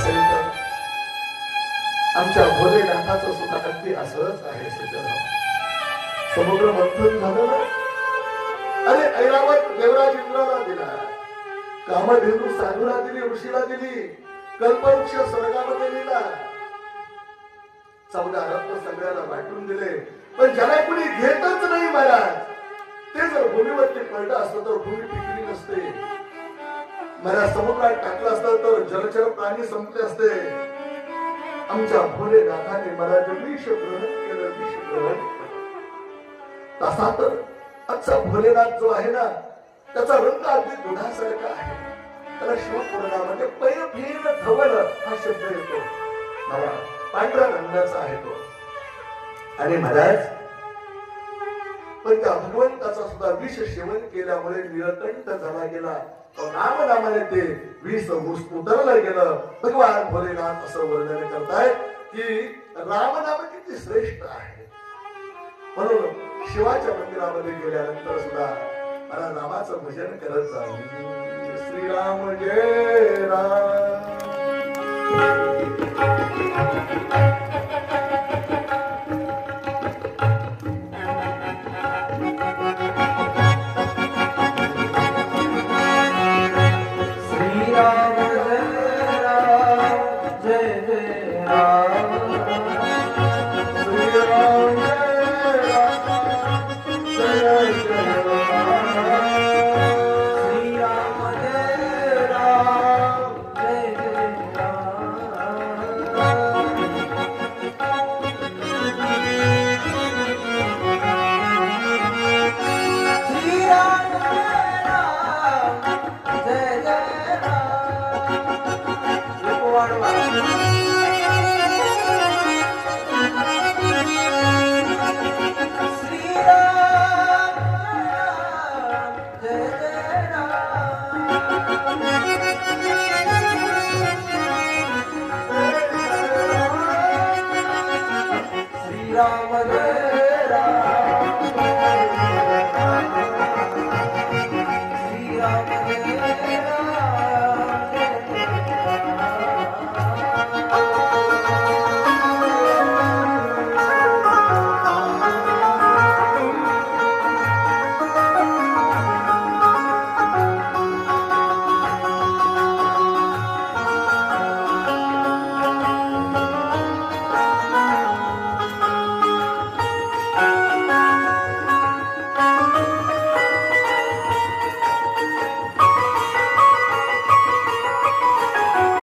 असेल तर आमच्या भोलेनाथाचं सुद्धा अगदी असंच आहे सज्जन. समुद्र मंथन झालं ना. अरे ऐरावत देवराज इंद्राला दिला, कामधेनू साधूला दिली, ऋषीला दिली, कल्पवृक्ष स्वर्गामध्ये दिला, 14 रत्न सगळ्याला वाटून दिले. पण ज्याला कुणी घेतच नाही महाराज, ते जर भूमीवरती पडलं असतं तर भूमी टिकली नसते. महाराज समुद्रात टाकलं असतं तर जलचर प्राणी संपले असते. आमच्या भोलेनाथाने महाराज विष ग्रहण केलं, विष ग्रहण. तसा तर आजचा भोलेनाथ जो आहे ना, त्याचा रंग अगदी दुधासारखा आहे. त्याला शिवपुराणामध्ये पैफेन धवल हा शब्द येतो. पांढऱ्या रंगाचा आहे तो. आणि महाराज पण त्या भगवंताचा सुद्धा विष सेवन केल्यामुळे निळकंठ झाला गेला. नामनामाने ते विष उतरलं गेलं. भगवान भोलेनाथ असं वर्णन करतायत की रामनाम किती श्रेष्ठ आहे. म्हणून शिवाच्या मंदिरामध्ये गेल्यानंतर सुद्धा मला रामाचं भजन करत जा. श्रीराम जय राम. वाढवा.